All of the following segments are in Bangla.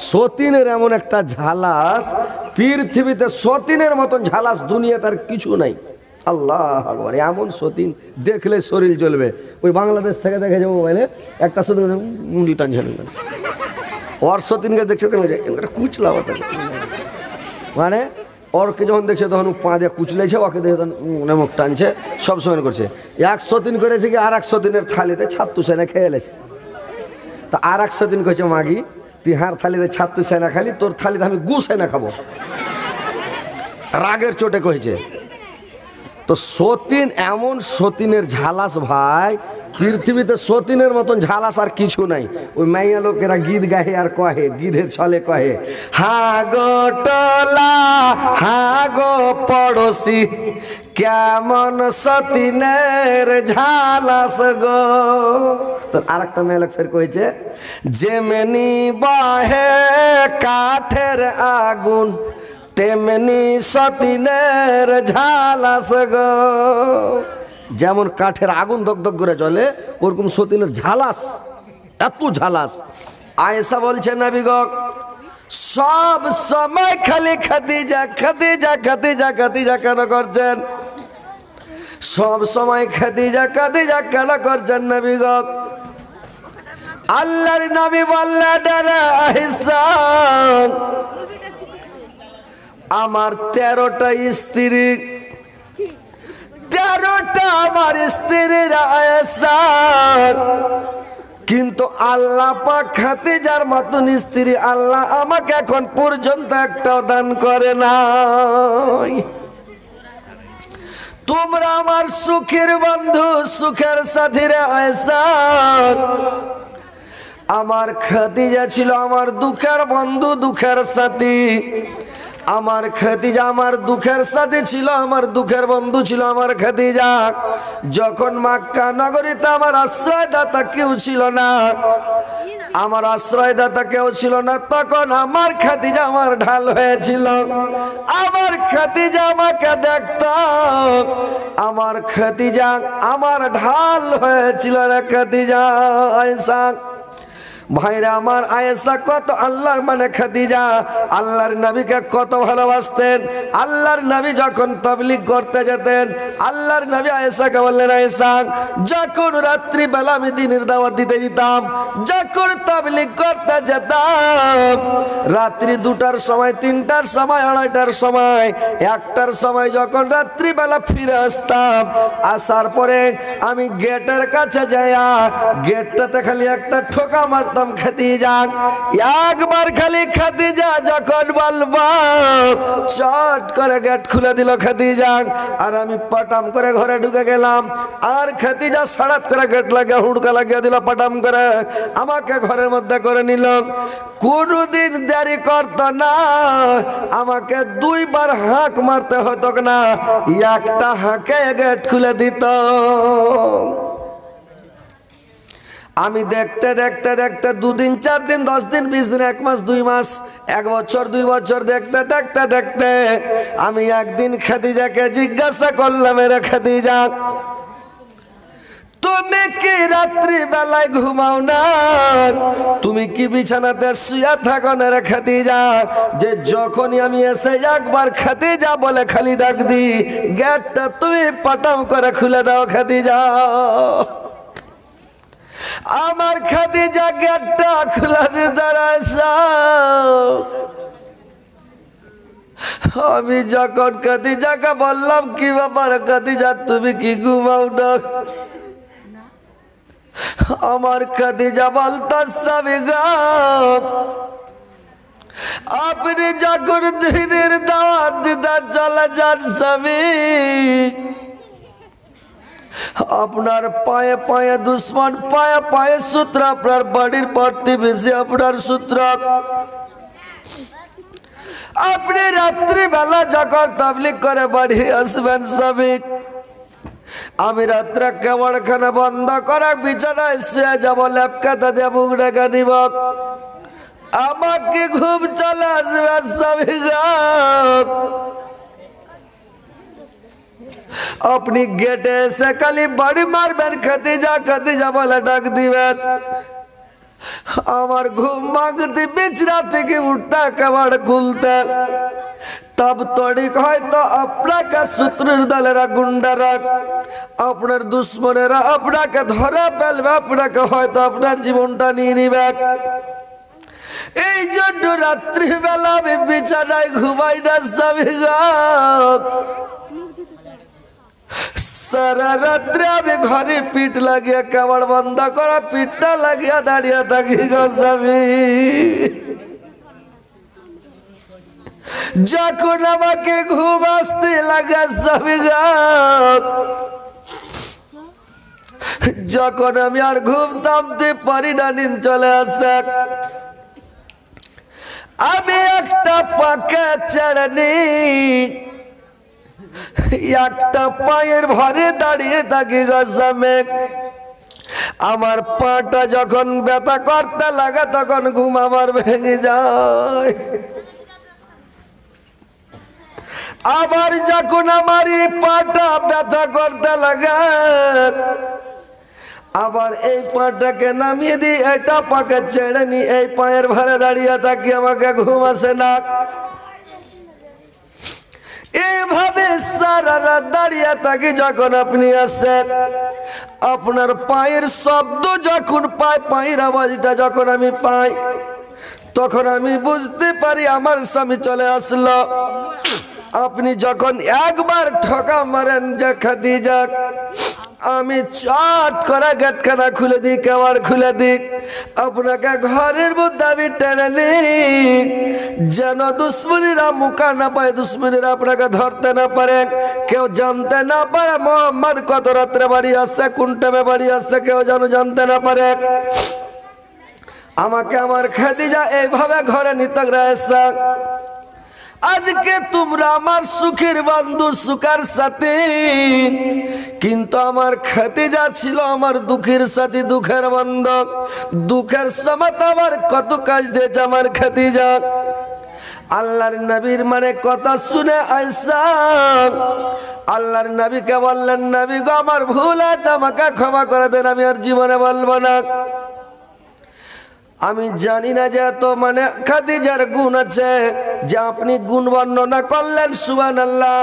সতীনের এমন একটা ঝালাস, পৃথিবীতে সতীনের মতন ঝালাস দুনিয়া তার কিছু নাই। আল্লাহ আকবার, এমন সতীন দেখলে শরীর জ্বলবে। ওই বাংলাদেশ থেকে দেখে যাবো মোবাইলে একটা সতীন মুন্ডি টানছে, ওর সতীনকে দেখছে কুচলা, মানে ওরকে যখন দেখছে তখন পা দিয়ে কুচলেছে, ওকে দেখে তখন মুখ টানছে, সব সময় করছে। এক সতীন করেছে কি আর এক সতীনের থালিতে ছাত্তু সেনা খেয়ে এলেছে। তা আর এক সতীন করেছে, মাগি তুই হার থালিতে ছাত্তু সেনা খালি, তোর থালিতে আমি গু সেনা খাবো, রাগের চোটে কয়েছে। তো সতীন এমন সতীনের ঝালাস ভাই, পৃথিবীতে সতীনের মতন ঝালাস আর কিছু নাই। ওই মাইয়া লোকেরা গীত গাহে আর কহে, গীতের ছলে কহে, হা গো টলা হা গো পড়োশি কেমন সতীনের ঝালাস গো। তো আর একটা মেয়ে লোক ফের কয়েছে, যেমনি বাহে কাঠের আগুন তেমনি সতীনের ঝালাস গো। যেমন কাঠের আগুন দগদগ করে জ্বলে, ওরকম সতীনের ঝালাস, এত ঝালাস। আয়েশা বলছে নবী গো সব সময় খালি খাদিজা খাদিজা খাদিজা খাদিজা কেন করছেন? সব সময় খাদিজা খাদিজা কেন করছেন নবী গো? আল্লাহর নবী বললেন, আয়েশা আমার 13টা স্ত্রী, 13টা আমার স্ত্রীর আয়েশা, কিন্তু আল্লাহ পাক খাদিজার মতন স্ত্রী আল্লাহ আমাকে এখন পর্যন্ত একটাও দান করে নাই। তোমরা আমার সুখের বন্ধু, সুখের সাথীরা আয়েশা। আমার খাদিজা ছিল আমার দুঃখের বন্ধু, দুঃখের সাথী। আমার খাদিজা আমার দুঃখের সাথী ছিল, আমার দুঃখের বন্ধু ছিল আমার খাদিজা। যখন মক্কা নগরীতে আমার আশ্রয়দাতা কেউ ছিল না, আমার আশ্রয়দাতা কেউ ছিল না, তখন আমার খাদিজা আমার ঢাল হয়েছিল। আমার খাদিজা আমাকে দেখত, আমার খাদিজা আমার ঢাল হয়েছিল রে খাদিজা আয়েশা। ভাইরা আমার, আয়েশা কত আল্লাহর মানে খাদিজা আল্লাহর নবীকে কত ভালোবাসতেন। আল্লাহর নবী যখন তাবলীগ করতে যেতেন, আল্লাহর নবী আয়েশাকে বললেন, আয়েশা যখন রাত্রি বেলা আমি দ্বীনের দাওয়াত দিতে যেতাম, যখন তাবলীগ করতে যেতাম, রাত্রি 2টার সময়, 3টার সময়, 2:30টার সময়, 1টার সময় যখন রাত্রি বেলা ফিরে আসতাম, আসার পরে আমি গেটের কাছে যাইয়া গেটটাতে খালি একটা ঠোকা মারতাম খাদিজা। একবার খালি খাদিজা যখন বলবো, চট করে গেট খুলে দিল খাদিজা, আর আমি পটাম করে ঘরে ঢুকে গেলাম। আর খাদিজা সাড়াত করে গেট লাগিয়ে হুড়কা লাগিয়ে দিল, পটাম করে আমাকে ঘরের মধ্যে করে নিল। কোনদিন দেরি করত না, আমাকে 2বার হাঁক মারতে হতো না, একটা হাঁকে গেট খুলে দিত। আমি দেখতে দেখতে দেখতে 2 দিন 4 দিন 10 দিন 20 দিন 1 মাস 2 মাস 1 বছর 2 বছর দেখতে দেখতে দেখতে আমি একদিন খাদিজাকে জিজ্ঞাসা করলাম, রে খাদিজা তুমি কি রাত্রি বেলায় ঘুমাও না? তুমি কি বিছানাতে শুয়ে থাকো না রে খাদিজা? যে যখনই আমি এসে একবার খাদিজা বলে খালি ডাক দি, গেটটা তুমি পটাম করে খুলে দাও খাদিজা। আমার খাদিজা গেটটা খোলা দিয়ে দাঁড়াইছে। আমি যখন খাদিজাকে বললাম, কি ব্যাপার খাদিজা তুমি কি ঘুমাও না? আমার খাদিজা বলতাছে, স্বামী গো আপনি যখন দ্বীনের দাওয়াত দিতে চলে যান স্বামী, আপনার পায়ে পায়ে দুশ্মন, পায়ে পায়ে সূত্র, আপনার বাড়ির প্রতিবেশী আপনার সূত্র। আপনি রাত্রি বেলা যখন তাবলীগ করে বাড়ি আসবেন স্বামী, আমি রাত্রে কেবড়খানা বন্ধ করে বিছানায় শুয়ে যাব, লেপকাতা দিয়ে মুখ ঢেকে নিব, আমাকে ঘুম চলে আসবে স্বামী গো। আপনি গেটে এসে খালি বাড়ি মারবেন, খাদিজা খাদিজা বলে ডাক দিবেন। আমার ঘুম ভাঙতে বিছরা থেকে উঠতা কাবাড় খুলতে तब तड़िक হয়তো আপনাকে শত্রুর দলেরা গুন্ডারা আপনার দুশমনেরা আপনাকে ধরে ফেলবে আপনাকে হয়তো আপনার জীবনটা নিয়ে নিবে এই জন্য রাত্রি বেলা আমি বিছানায় ঘুমাই না স্বামী গো সারা রাত্রে আমি ঘরে পিঠ লাগিয়ে কাবাড় বন্ধ করা পিঠটা লাগিয়ে দাঁড়িয়ে থাকি গো স্বামী যখন আমাকে ঘুম আসতে লাগে স্বামী গো যখন আমি আর ঘুম থামতে পারি না নিন চলে আসে আমি একটা পাকা ছেড়ে একটা পায়ের ভরে দাঁড়িয়ে থাকি গো স্বামী আমার পাটা যখন ব্যথা করতে লাগে তখন ঘুম আমার ভেঙে যায় আবার যখন আমার এই পাটা ব্যথা করতে লাগে আবার এই পাটাকে নামিয়ে দিই এটা পাকে ছেড়ে নি এই পায়ের ভারে দাঁড়িয়ে থাকি আমাকে ঘুম আসে না এইভাবে সারা রাত দাঁড়িয়ে থাকি যখন আপনি আসেন আপনার পায়ের শব্দ যখন পাই পায়ের আওয়াজটা যখন আমি পাই তখন আমি বুঝতে পারি আমার স্বামী চলে আসলো আপনি যখন একবার ঠকা মারেন যে খাদিজা আমি চট করে গেটখানা খুলে দিই কেওয়াড় খুলে দিই আপনাকে ঘরের মধ্যে আমি টেনে নিই যেন দুশ্মনীরা মুখা না পায় দুশ্মনীরা আপনাকে ধরতে না পারেন কেউ জানতে না পারে মোহাম্মদ কত রাত্রে বাড়ি আসছে কোন টাইমে বাড়ি আসছে কেউ যেন জানতে না পারে আমাকে আমার খাদিজা এইভাবে ঘরে নিতে রয়েছে আজকে তোমরা আমার সুখের বন্ধু সুখার সাথে কিন্তু আমার খাদিজা ছিল আমার দুঃখের সাথে দুঃখের বন্ধু দুঃখের সময় আমার কত কাজ দিয়েছে আমার খাদিজা আল্লাহর নবীর মানে কথা শুনে আয়েশা আল্লাহর নবীকে বললেন নবী গো আমার ভুল আছে আমাকে ক্ষমা করে দেন আমি আর জীবনে বলবো না আমি জানি না যে এত মানে খাদিজার গুণ আছে যে আপনি গুণ বর্ণনা করলেন সুবহানাল্লাহ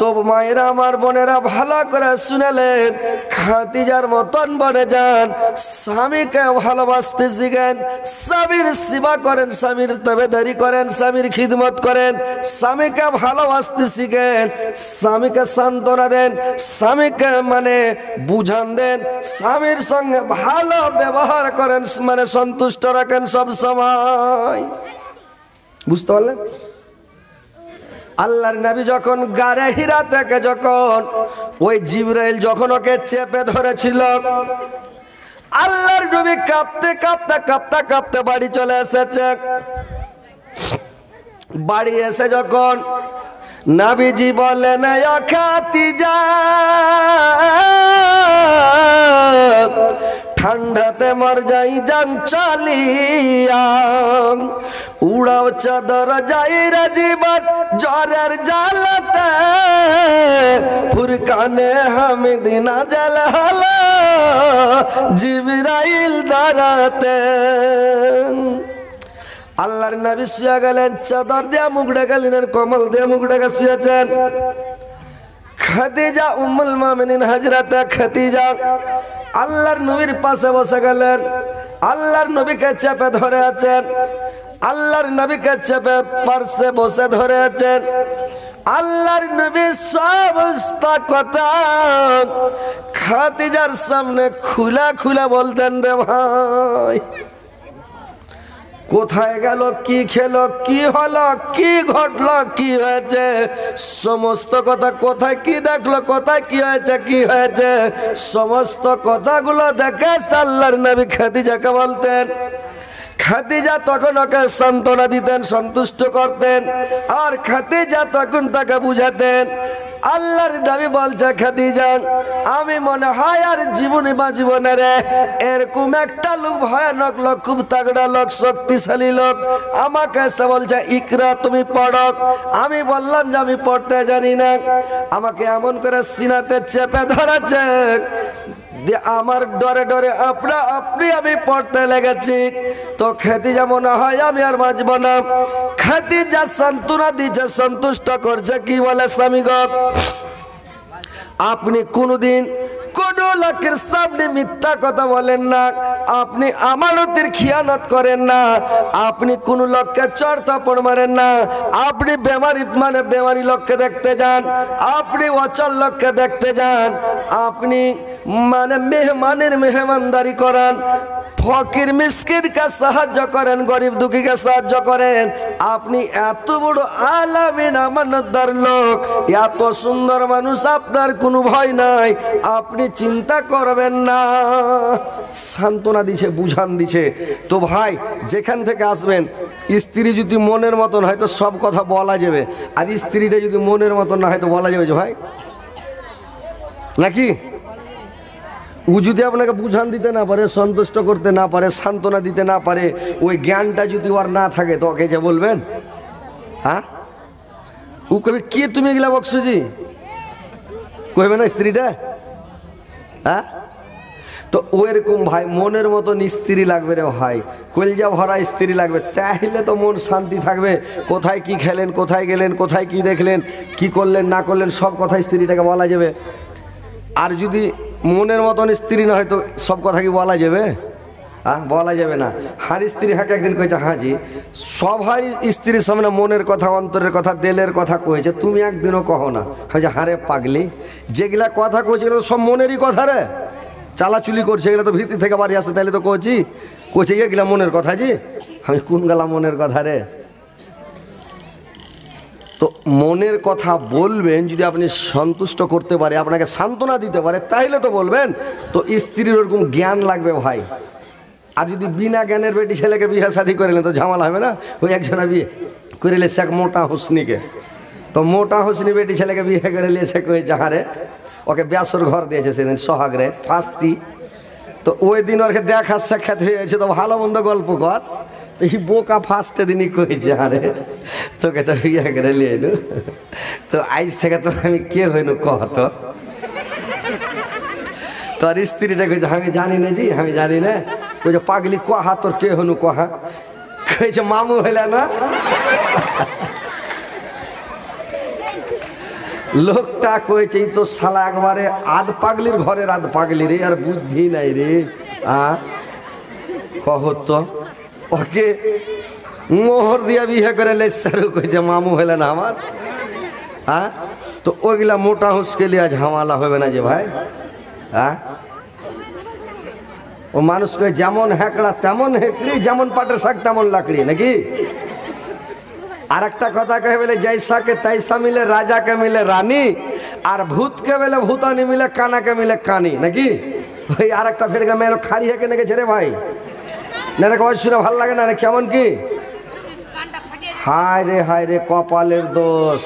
তো মায়েরা আমার বোনেরা ভালো করে শুনেলেন খাদিজার মতন বনে যান স্বামীকে ভালোবাসতে শিখেন স্বামীর সেবা করেন স্বামীর তাবেদারি করেন স্বামীর খিদমত করেন স্বামীকে ভালোবাসতে শিখেন স্বামীকে সান্ত্বনা দেন স্বামীকে মানে বুঝান দেন স্বামীর সঙ্গে ভালো ব্যবহার করেন মানে সন্তুষ্ট রাখেন সব সময় বুঝতে পারলেন আল্লাহর নবী যখন গারে হীরা থেকে যখন ওই জিবরাইল যখন ওকে চেপে ধরেছিল আল্লাহর নবী কাঁপতে কাঁপতে কাঁপতে কাঁপতে বাড়ি চলে এসেছে বাড়ি এসে যখন নবীজি বলেন ও খাদিজা ঠান্ডাতে মর যাই জান চালিয়া উড়াও চাদর যাই রে জীবন জ্বরের জ্বালাতে ফুরকানে হামিদি নাজেল হলো জিবরাইল দাঁড়াতে আল্লাহর নবী শুয়ে গেলেন চাদর দিয়ে মুখ ঢেকে নিলেন কম্বল দিয়ে মুখ ঢেকে শুয়েছেন খাদিজা উম্মুল মুমিনিন হযরত খাদিজা আল্লাহর নবীর পাশে বসে গেলেন আল্লাহর নবীকে চেপে ধরে আছেন আল্লাহর নবীকে চেপে পাশে বসে ধরে আছেন আল্লাহর নবী সমস্ত কথা খাদিজার সামনে খুলে খুলে বলতেন রে ভাই কোথায় গেল কি খেলো কি হলো কি ঘটলো কি হয়েছে সমস্ত কথা কোথায় কি দেখলো কোথায় কি হয়েছে কি হয়েছে সমস্ত কথাগুলো দেখে আল্লাহর নবী খাদিজাকে বলতেন খাদিজা তখন ওকে সান্ত্বনা দিতেন সন্তুষ্ট করতেন আর খাদিজা তখন তাকে বুঝাতেন আল্লাহর নবী বলছে খাদিজা আমি মনে হয় আর জীবনে বা জীবনের এরকম একটা লোক ভয়ানক লোক খুব তাগড়া লোক শক্তিশালী লোক আমাকে এসে বলছে ইকরা তুমি পড়ো আমি বললাম যে আমি পড়তে জানি না আমাকে এমন করে সিনাতে চেপে ধরেছে দিয়ে আমার ডরে ডরে আপনি আমি পড়তে লেগেছি। তো খাদিজা মনে হয় আমি আর বাঁচব না। খাদিজা সান্ত্বনা দিচ্ছে, সন্তুষ্ট করছে, কি বলে স্বামী গো, আপনি কোনদিন কোন লোকের সামনে মিথ্যা কথা বলেন না, আপনি আমানতের খিয়ানত করেন না, আপনি কোন লোককে চড় থাপ্পড় মারেন না, আপনি বেমারি লোককে দেখতে যান, আপনি অচল লোককে দেখতে যান, আপনি মেহমানের মেহমানদারি করান, ফকির মিসকিনকে সাহায্য করেন, গরিব দুঃখীকে সাহায্য করেন। আপনি এত বড় আলামিন আমানতদার লোক, এত সুন্দর মানুষ, আপনার কোনো ভয় নাই, আপনি চিন্তা করবেন না। সান্ত্বনা দিছে, বুঝান দিছে। তো ভাই যেখান থেকে আসবেন, স্ত্রী যদি মনের মতন হয় তো সব কথা বলা যাবে, আর স্ত্রীটা যদি মনের মতন না হয় তো বলা যাবে যে ভাই নাকি। ও যদি আপনাকে বুঝান দিতে না পারে, সন্তুষ্ট করতে না পারে, সান্ত্বনা দিতে না পারে, ওই জ্ঞানটা যদি ওর না থাকে তো ওকে যে বলবেন, হ্যাঁ ও কবে কি তুমি এগুলা বকসুজি কইবে না স্ত্রীটা, হ্যাঁ। তো ওইরকম ভাই মনের মতন স্ত্রী লাগবে রে ভাই, কলজা ভরা স্ত্রী লাগবে, তাহলে তো মন শান্তি থাকবে। কোথায় কি খেলেন, কোথায় গেলেন, কোথায় কি দেখলেন, কি করলেন না করলেন, সব কথা স্ত্রীটাকে বলা যাবে। আর যদি মনের মতন স্ত্রী না হয় তো সব কথা কি বলা যাবে, হ্যাঁ বলা যাবে না। হার স্ত্রী হাঁকে একদিন কয়েছে, হাজি সবাই স্ত্রীর সামনে মনের কথা, অন্তরের কথা, দিলের কথা কয়েছে, তুমি একদিনও কহো না। হয়েছে হারে পাগলি, যেগুলা কথা কয়েছে এগুলো সব মনেরই কথা রে, চালাচুলি করছে এগুলো তো ভিতর থেকে বাড়ি আসে, তাহলে তো কছি কচে এগুলা মনের কথা জি, আমি কোন গেলা মনের কথা রে। তো মনের কথা বলবেন যদি আপনি সন্তুষ্ট করতে পারে, আপনাকে সান্ত্বনা দিতে পারে, তাইলে তো বলবেন। তো স্ত্রীর ওরকম জ্ঞান লাগবে ভাই। আর যদি বিনা জ্ঞানের বেটি ছেলেকে বিয়ে শাদি করিলেন তো ঝামেলা হবে না। ওই একজনা বিয়ে করিলে সে এক মোটা হুসনিকে, তো মোটা হুসনি বেটি ছেলেকে বিয়ে করে নিয়েছে, কই যাহারে ওকে ব্যাসর ঘর দিয়েছে সেদিন সোহাগরে ফার্স্টটি। তো ওই দিন ওকে দেখা সাক্ষাৎ হয়েছে, তো ভালো মন্দ গল্প কর। তো এই বোকা ফার্স্টে দিনই কইছে, আরে তোকে তো বিয়ে করে নিয়ে এলু, তো আজ থেকে তো আমি কে হইনু কহ তো। তোর স্ত্রীটা কইছে আমি জানি না জি, আমি জানি না। কইছে পাগলি কহা তোর কে হনু কহা, কইছে মামু হইলে না। লোকটা কইছে এই তো শালা একবারে আধ পাগলির ঘরের আধ পাগলি রে, আর বুদ্ধি নাই রে। কহ তো ওকে মোহর দিয়া বিয়ে করে লেসারু, কইছে মামু হইলে না আমার। হ্যাঁ তো ওইগুলা মোটা হুসকে লিয়া ঝামেলা হবে না যে ভাই। হ্যাঁ ও মানুষকে যেমন হেঁকড়া তেমন হেঁকড়ি, যেমন পাটের শাক তেমন লাকড়ি নাকি। আর একটা কথা কে বলে, জৈসাকে তৈসা মিলে রাজাকে মিলে রানী, আর ভূতকে বলে ভূতানি মিলে, কানাকে মিলে কানি নাকি। ওই আর একটা ফের মেয়ে খাড়ি হেঁকে নেগেছে রে ভাই, না রে কয় শুনে ভাল লাগে না রে, কেমন কি হায় রে কপালের দোষ।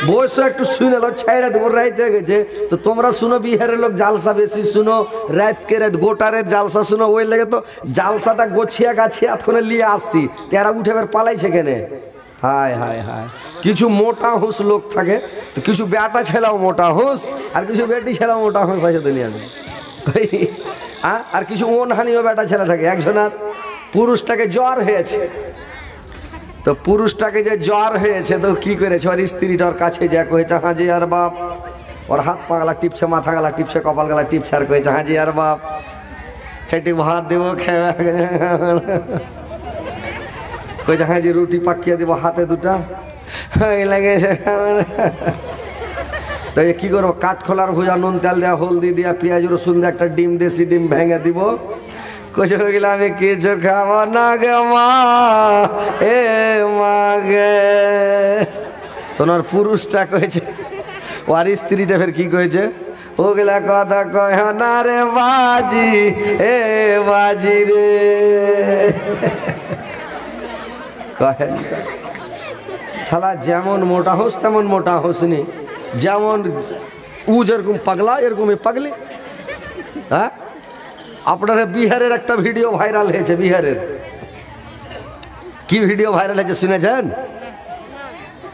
বসে একটু শুনে লো, ছেড়ে দেবো, রাইত হয়ে গেছে। তো তোমরা শুনো বিহারের লোক জালসা বেশি শুনো, রাতকে রাত গোটারের জালসা শুনো, ওই লেগে তো জালসাটা গোছিয়া গাছিয়া এতক্ষণে নিয়ে আসছি, তারা উঠে এবার পালাইছে কেনে। হায় হায় হায়, কিছু মোটা হুঁস লোক থাকে, তো কিছু বেটা ছেলেও মোটা হুঁস, আর কিছু বেটি ছেলেও মোটা হুঁস আছে দুনিয়াতে। আর কিছু মনহানিও বেটা ছেলে থাকে। একজনের পুরুষটাকে জ্বর হয়েছে, তো পুরুষটাকে যে জ্বর হয়েছে তো কি করেছে, ওর স্ত্রীটার কাছে যা কয়েছে হাজি আর বাপ, ওর হাত পা গলা টিপছে, মাথা গলা টিপছে, কপাল গলা টিপছে, আর কয়েছে হাজি আর বাপ চারটি ভাত দেবো খেয়ে, কয়েছে হাজি রুটি পাকিয়ে দেবো হাতে দুটা লেগেছে। তো কি করবো, কাঠ খোলার ভুজা, নুন তেল দেওয়া, হলদি দেওয়া, পেঁয়াজ রসুন দিয়ে একটা ডিম, দেশি ডিম ভেঙে দিব। কইছে হয়ে গেলে আমি কিছু খাবো না গে মা, এ মা গে। তোমার পুরুষটা কয়েছে, আর স্ত্রীটা ফের কি কয়েছে, ওগুলা কথা কয় না রে বাজি, এ বাজি রে। শালা যেমন মোটা হোস তেমন মোটা হোসনি, যেমন উ যেরকম পাগলা এরকম পাগলি। হ্যাঁ আপনার বিহারের একটা ভিডিও ভাইরাল হয়েছে, বিহারের কি ভিডিও ভাইরাল হয়েছে শুনেছেন?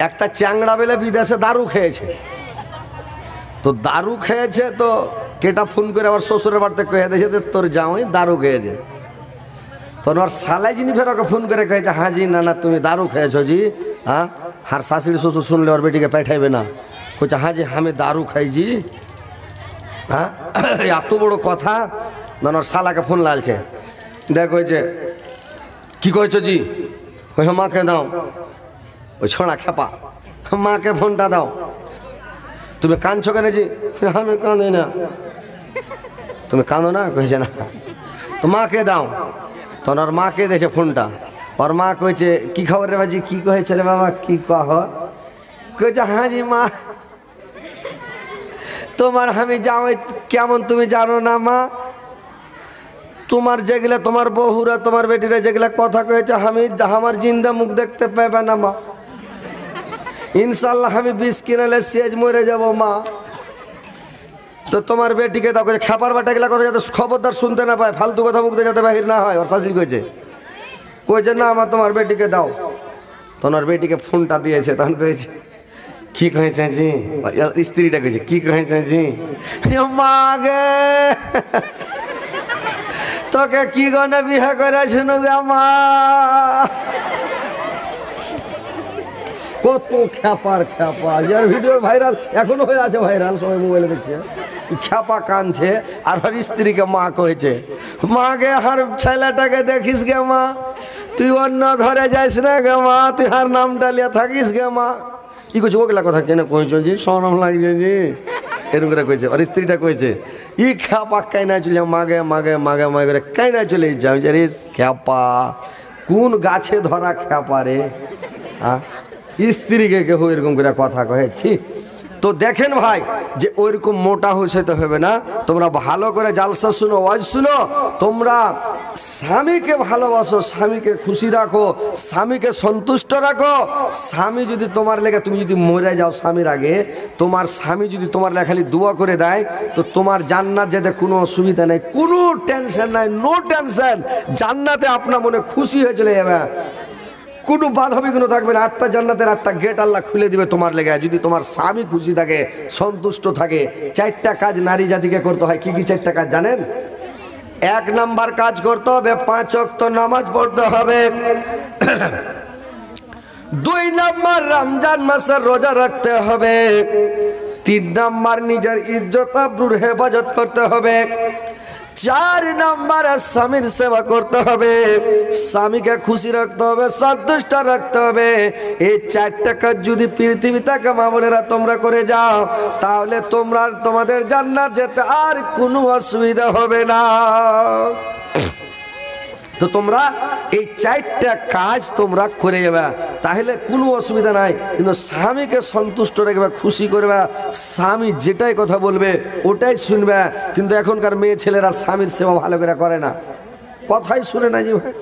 একটা চ্যাংড়া বেলে বিদেশে দারু খেয়েছে, তো দারু খেয়েছে তো কেটা ফোন করে আবার শ্বশুরের বাড়িতে কয়ে দিয়েছে তোর জামাই দারু খেয়েছে। তোর ওর সালাই যিনি ফের ওকে ফোন করে কয়েছে হ্যাঁ জি না না তুমি দারু খেয়েছো জি, হ্যাঁ আর শাশুড়ি শ্বশুর শুনলে ওর বেটিকে পাঠাইবে না, কইছে হ্যাঁ জি আমি দারু খাইছি। হ্যাঁ এত বড় কথা। না ওর শালাকে ফোন লালছে, দেখ কইছে কি কইছো জি, কই মাকে দাও, ওই ছোঁড়া খেপা মাকে ফোনটা দাও। তুমি কাঁদছো কেন জি, আমি কাঁদি না। তুমি কাঁদো না, কইছে না। তো মাকে দাও, তখন ওর মাকে দিয়েছে ফোনটা। ওর মা কইছে কি খবর রে বাজি, কি কয়েছে রে বাবা, কি কহ, কইছে হ্যাঁ জি মা তোমার আমি যাও কেমন তুমি জানো না মা, তোমার যেগুলা তোমার বহুরা তোমার বেটিরা যেগুলা কথা কয়েছে আমি আমার জিন্দা মুখ দেখতে পাইবে না মা, ইনশাল্লাহ আমি বিষ কিনালে সেজ মরে যাব মা। তো তোমার বেটিকে দাও, খেপার বাটা গেলা কথা যাতে খবরদার শুনতে না পায়, ফালতু কথা মুখ দিয়ে যাতে বাহির না হয়। ওর শাশুড়ি কইছে না আমার তোমার বেটিকে দাও। তোমার বেটিকে ফোনটা দিয়েছে, তখন কয়েছে কি কয়েছে জি, স্ত্রীটা কয়েছে কি কয়েছে জি, মা গে তোকে কি গনে বিয়ে করেছিল গে মা। কত খ্যাপার খ্যাপা, যার ভিডিও ভাইরাল এখনো হয়ে আছে, ভাইরাল সবাই মোবাইলে দেখছে। খ্যাপা কানছে আর ওর স্ত্রীকে মা কয়েছে মা গে হার ছেলেটাকে দেখিস গে মা, তুই অন্য ঘরে যাইস না গে মা, তুই হার নাম ডালিয়া থাকিস গে মা। কি কইছে ওগুলা কথা কেন কইছো জি, সরম লাগছে জি, এরকম করে কইছে। আর স্ত্রীটা কইছে ই খ্যাপা কাই না চলে মাগে মাগে মাগে মাগে করে কাই না চলে যাও, রে খ্যাপা কোন গাছে ধরা খ্যাপা রে, হ্যাঁ স্ত্রীকে কেউ এরকম করে কথা কয়েছি। তো দেখেন ভাই যে ওইরকম মোটা হইতে হবে না, তোমরা ভালো করে জালসা শুনো, ওয়াজ শুনো, তোমরা স্বামীকে ভালোবাসো, স্বামীকে খুশি রাখো, স্বামীকে সন্তুষ্ট রাখো। স্বামী যদি তোমার লেগে তুমি যদি মরে যাও স্বামীর আগে, তোমার স্বামী যদি তোমার লেগে খালি দোয়া করে দেয়, তো তোমার জান্নাত যেতে কোনো অসুবিধা নেই, কোনো টেনশন নাই, নো টেনশন। জান্নাতে আপনার মনে খুশি হয়ে চলে যাবে, কোনো বাধা বিঘ্ন থাকবে না। 8টা জান্নাতের 8টা গেট আল্লাহ খুলে দিবে তোমার লেগে, যদি তোমার স্বামী খুশি থাকে, সন্তুষ্ট থাকে। 4টা কাজ নারী জাতিকে করতে হয়। কি কি 4টা কাজ জানেন? 1 নাম্বার কাজ করতে হবে 5 ওয়াক্ত নামাজ পড়তে হবে। 2 নাম্বার রমজান মাসের রোজা রাখতে হবে। 3 নাম্বার নিজের ইজ্জত আবরুর হেফাজত করতে হবে। 4 নাম্বার স্বামীর সেবা করতে হবে, স্বামীকে খুশি রাখতে হবে, সন্তুষ্ট রাখতে হবে। এই 4টা কাজ যদি পৃথিবী থেকে মা বোনেরা তোমরা করে যাও, তাহলে তোমরা তোমাদের জান্নাত যেতে আর কোনো অসুবিধা হবে না। তো তোমরা এই 4টা কাজ তোমরা করে যাবে, তাহলে কোনো অসুবিধা নাই। কিন্তু স্বামীকে সন্তুষ্ট রাখবে, খুশি করবে, স্বামী যেটাই কথা বলবে ওটাই শুনবে। কিন্তু এখনকার মেয়ে ছেলেরা স্বামীর সেবা ভালো করে করে না, কথাই শুনে না জি ভাই।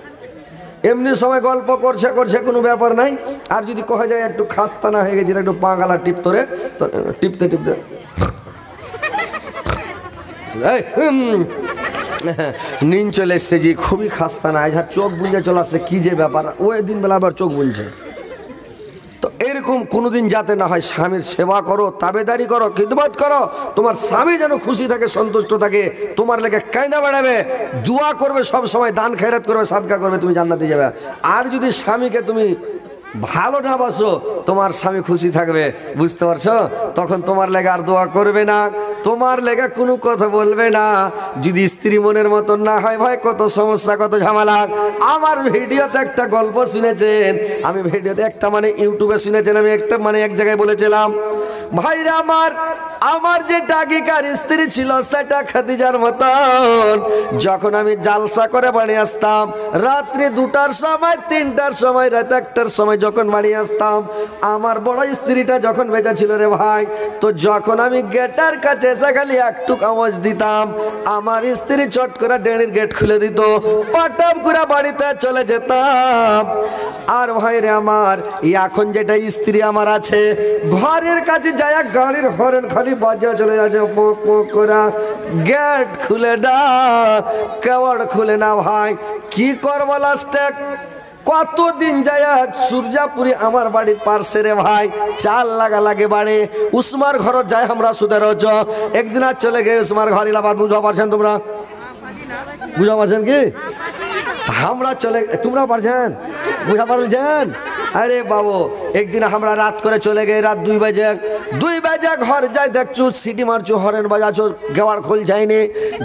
এমনি সময় গল্প করছে করছে কোনো ব্যাপার নাই, আর যদি কহে যায় একটু খাস্তানা হয়ে গেছিল, একটু পা গালা টিপতরে, তো টিপতে টিপতে নিন চলে এসছে জি, খুবই খাস্তা না, আর চোখ বুঝে চলে আসছে, কি যে ব্যাপার, ওই দিন বেলা আবার চোখ বুঝছে। তো এরকম কোনোদিন যাতে না হয়, স্বামীর সেবা করো, তাবেদারি করো, খিদমত করো, তোমার স্বামী যেন খুশি থাকে, সন্তুষ্ট থাকে, তোমার লেগে কায়দা বাড়াবে, দোয়া করবে, সব সময় দান খেরাত করবে, সাদকা করবে, তুমি জান্নাতে যাবে। আর যদি স্বামীকে তুমি ভালো না বাসো, তোমার স্বামী খুশি থাকবে, বুঝতে পারছো? তখন তোমার লেগে আর দোয়া করবে না, তোমার লেগে কোনো কথা বলবে না। যদি স্ত্রী মনের মতন না হয় ভাই, কত সমস্যা, কত ঝামেলা। আমার ভিডিওতে একটা গল্প শুনেছেন, আমি ভিডিওতে একটা মানে ইউটিউবে শুনেছেন, আমি একটা মানে এক জায়গায় বলেছিলাম, ভাইরা আমার যে ডাকিকার স্ত্রী ছিল সেটা খাদিজার মতন। যখন আমি জালসা করে বাড়ি আসতাম, রাত্রি 2টার সময়, 3টার সময়, রাত 1টার সময় যখন বাড়ি আসতাম, আমার বড় স্ত্রীটা যখন বেঁচে ছিল রে ভাই, তো যখন আমি গেটের কাছে এসে খালি একটু আওয়াজ দিতাম, আমার স্ত্রী চট করে ডেড়ির গেট খুলে দিত, পাটাপ করে বাড়িতে চলে যেতাম। আর ভাই রে আমার, এখন যেটা স্ত্রী আমার আছে, ঘরের কাছে যায় গাড়ির হরেন খালি বাজে চলে যাচ্ছে, পোক পোক করে, গেট খুলে না, কেওয়াড় খুলে না। ভাই কি করবো লাস্টে, কতদিন যায় সূর্যাপুরি আমার বাড়ির পার্শ্বে রে ভাই, চাল লাগা লাগে বাড়ে উসমার ঘর যায় আমরা সুদের হচ্ছ। একদিন আর চলে গে উসমার ঘর ইলাবাদ, বুঝা পারছেন তোমরা? বুঝা পারছেন কি? আমরা চলে, তোমরা পারছেন? বুঝা পারছেন? আরে বাবু একদিন আমরা রাত করে চলে গে, রাত 2 বাজে ঘর যাই, দেখছু সিটি মারছু, হরেন বাজাছো, গেওয়ার খোল যায়নি,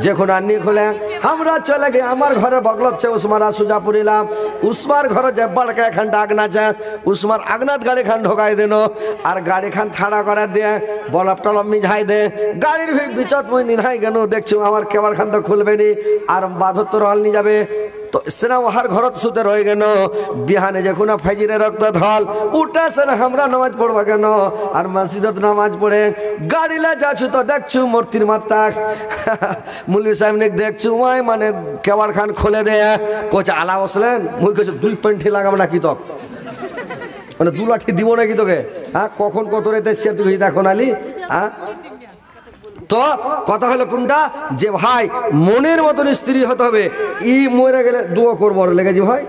যখন আননি খোলে আমরা চলে গে আমার ঘরে বগলচ্ছে উসমারা সুজাপুরিলাম। উসমার ঘরে যে বাড়কা এখানটা আগনা যায়, উসমার আগনাত গাড়ি খান ঢোকাই দেন, আর গাড়ি খান থাড়া করে দিয়ে বলব টলম মিঝাই দে, গাড়ির বিচত মই নিহাই গেল, দেখছু আমার কেবার খান তো খুলবে নি, আর বাধত্তর হল নিয়ে যাবে। তো সেনা ওহার ঘরত সুতে রয়ে গেল, বিহানে যখন ফাইজিরে রক্ত ধল উঠে সেনা আমরা নামাজ পড়বা কেন, আর মসজিদত নামাজ পড়ে গাড়িলা যাচ্ছু তো দেখছু মূর্তির মাত্রা মুলি সাহেব দেখছু ওই মানে কেবার খান খুলে দেয়, কোচ আলা বসলেন, মুই কেছে 2 পেন্টি লাগাব নাকি তক, মানে 2 লাঠি দিব নাকি তোকে, হ্যাঁ কখন কত রেতে সে তুই দেখো নালি। হ্যাঁ তো কথা হলো কোনটা, যে ভাই মনের মতন স্ত্রী হতে হবে। ই মরে গেলে দোয়া করবো লেগেছি ভাই,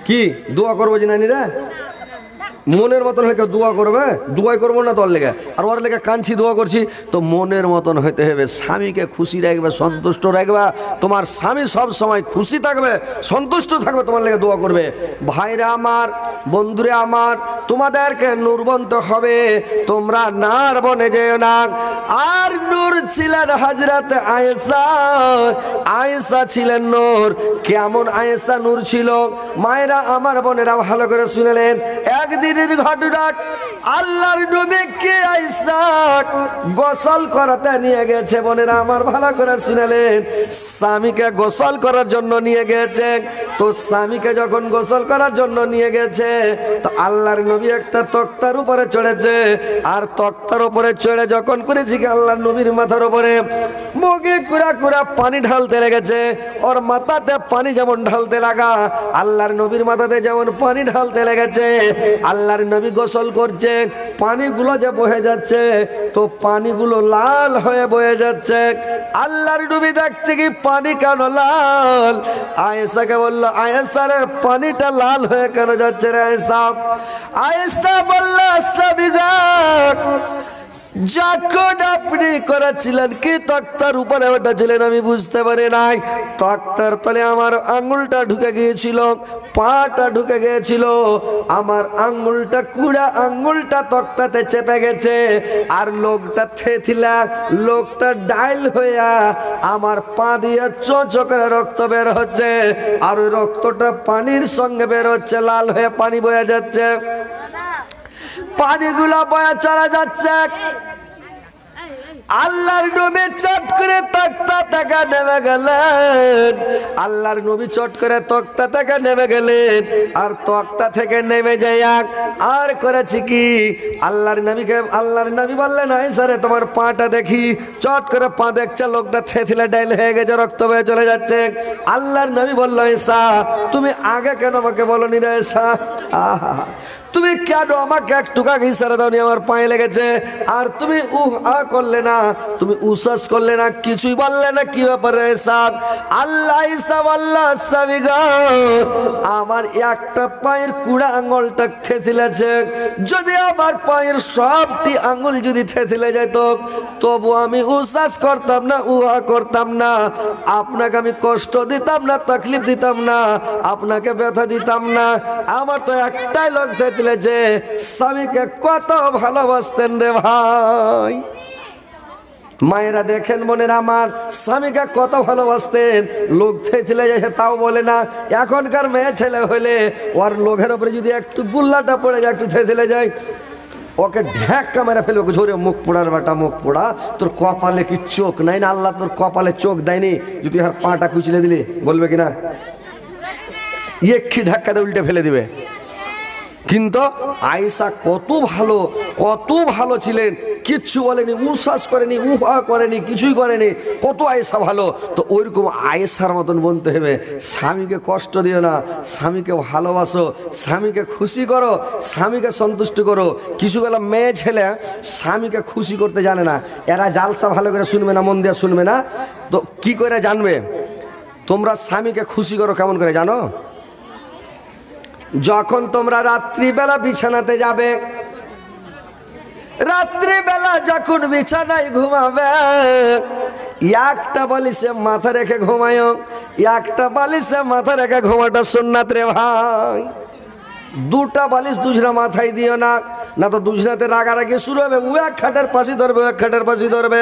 কি দোয়া করবো জানি রে, মনের মতন হলে দোয়া করবে, দোয়াই করবো না তোর লেগে, আর ওর লেগে কাঁদছি দোয়া করছি। তো মনের মতন হইতে হবে, স্বামীকে খুশি রাখবে, সন্তুষ্ট রাখবে, তোমার স্বামী সব সময় খুশি থাকবে, সন্তুষ্ট থাকবে, তোমার লেগে দোয়া করবে। ভাইরা আমার, বন্ধুরে আমার, তোমাদেরকে নূরবন্ত হবে, তোমরা নার বনে যেও না। আর নূর ছিলেন হযরত আয়েশা, আয়েশা ছিলেন নূর। কেমন আয়েশা নূর ছিল মায়েরা আমার বোনেরা ভালো করে শুনলেন। একদিন ঘটনা, আল্লাহর নবীকে আয়েশা গোসল করাতে নিয়ে গেছে, বোনেরা আমার ভালো করে শুনলেন। স্বামীকে গোসল করার জন্য নিয়ে গেছে, তো স্বামীকে যখন গোসল করার জন্য নিয়ে গেছে, তো আল্লাহর নবী একটা তক্তার উপরে চড়েছে, আর তক্তার উপরে চড়ে যখন করেছি আল্লাহর নবীর মাথার উপরে মুখে কুড়া কুড়া পানি ঢালতে লেগেছে। ওর মাথাতে পানি যেমন ঢালতে লাগা, আল্লাহর নবীর মাথাতে যেমন পানি ঢালতে লেগেছে। আল্লাহর নবী গোসল করছে, পানিগুলো যে বহে যাচ্ছে, তো পানিগুলো লাল হয়ে বয়ে যাচ্ছে। আল্লাহর নবী দেখছে কি পানি কেন লাল, আয়েশাকে বলল, আয়েশা রে পানিটা লাল হয়ে কেন যাচ্ছে রে আয়েশা? আয়েশা বলল, সাবিগা যখন আপনি করেছিলেন কি তক্তার উপরে ওটা ছিলেন আমি বুঝতে পারি নাই, তক্তার তলে আমার আঙুলটা ঢুকে গিয়েছিল, পাটা ঢুকে গিয়েছিল, আমার আঙুলটা কুড়া আঙুলটা তক্তাতে চেপে গেছে, আর লোকটা থেথিলা, লোকটা ডাইল হইয়া আমার পা দিয়ে চোঁচো করে রক্ত বের হচ্ছে, আর ওই রক্তটা পানির সঙ্গে বের হচ্ছে, লাল হয়ে পানি বয়ে যাচ্ছে, পানিগুলো বয়ে চলা যাচ্ছে। আল্লাহর নবী চট করে তক্তা থেকে নেমে গেলেন, আল্লাহর নবী চট করে তক্তা থেকে নেমে গেলেন, আর তক্তা থেকে নেমে যাই আর করেছি কি, আল্লাহর নবী বললেন, আয়েশা রে তোমার পাটা দেখি। চট করে পা দেখছে, লোকটা থেথিলে ডাইল হয়ে গেছে, রক্ত বয়ে চলে যাচ্ছে। আল্লাহর নবী বলল, আয়েশা তুমি আগে কেন আমাকে বলনি রে আয়েশা? আহা, তুমি কেন আমাকে একটু আগে ইশারা দাওনি, আমার পায়ে লেগেছে, আর তুমি করলে না, তুমি উসাস করলে না, কিছুই বললে না, কি ব্যাপারে সাদ? আল্লাহ ইসা আল্লাহ সাবিগা আমার একটা পায়ের কুড়া আঙুলটা থেথিলেছে, যদি আমার পায়ের সবটি আঙুল যদি থেথিলে যেত, তবু আমি উসাস করতাম না, উহা করতাম না, আপনাকে আমি কষ্ট দিতাম না, তকলিফ দিতাম না, আপনাকে ব্যথা দিতাম না। আমার তো একটাই লোক থেথিলেছে, স্বামীকে কত ভালোবাসতেন রে ভাই। মায়েরা দেখেন বোনেরা আমার, স্বামীকে কত ভালোবাসতেন, লোক থেছিলে যায় তাও বলে না। এখনকার মেয়ে ছেলে হলে ওর লোকের উপরে যদি একটু গুল্লাটা পড়ে যায়, একটু থেছিলে যায়, ওকে ঢ্যাক্কা মেরে ফেলে, ওকে ঝরে, মুখ পোড়ার বেটা মুখ পোড়া, তোর কপালে কি চোখ নাই না? আল্লাহ তোর কপালে চোখ দেয়নি, যদি আর পাটা কুচলে দিলি বলবে কিনা? একটি ধাক্কাতে উল্টে ফেলে দিবে। কিন্তু আয়েশা কত ভালো ছিলেন, কিচ্ছু বলেনি, উশ্বাস করেনি, উহা করেনি, কিছুই করেনি, কত আয়েশা ভালো। তো ওইরকম আয়েশার মতন বলতে হবে, স্বামীকে কষ্ট দিও না, স্বামীকে ভালোবাসো, স্বামীকে খুশি করো, স্বামীকে সন্তুষ্ট করো। কিছুগুলো মেয়ে ছেলে স্বামীকে খুশি করতে জানে না, এরা জালসা ভালো করে শুনবে না, মন দিয়ে শুনবে না, তো কি করে জানবে? তোমরা স্বামীকে খুশি করো কেমন করে জানো? যখন তোমরা রাত্রিবেলা বিছানাতে যাবে, রাত্রিবেলা যখন বিছানায় ঘুমাবে, একটা বালিশে মাথা রেখে ঘুমায়, একটা বালিশে মাথা রেখে ঘুমাটা সুন্নাত রে ভাই। দুটা বালিশ দুজনা মাথায় দিও না, না তো দুজনাতে রাগারাগি শুরু হবে। ও এক খাটের পাশে ধরবে, এক খাটের পাশে ধরবে।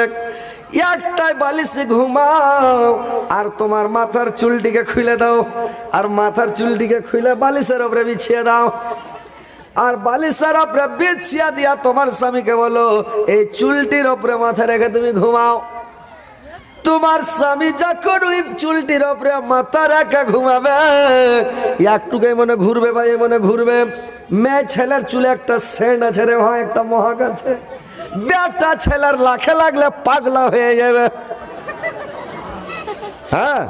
একটাই বালিশে ঘুমাও, আর তোমার মাথার চুলটিকে খুলে দাও, আর মাথার চুলটিকে খুলে বালিশের উপরে বিছিয়ে দাও, আর বালিশের উপরে বিছিয়ে দিয়া তোমার স্বামীকে বলো এই চুলটির উপরে মাথা রেখে তুমি ঘুমাও। তোমার স্বামী যখন ওই চুলটির উপরে মাথা রেখে ঘুমাবে, একটুকুই মনে ঘুরবে ভাই, মনে ঘুরবে। মেয়ে ছেলের চুলে একটা সেন্ট আছে রে ভাই, একটা মহাক আছে। বেটা ছেলের লাখে লাগলে পাগলা হয়ে যাবে। হ্যাঁ,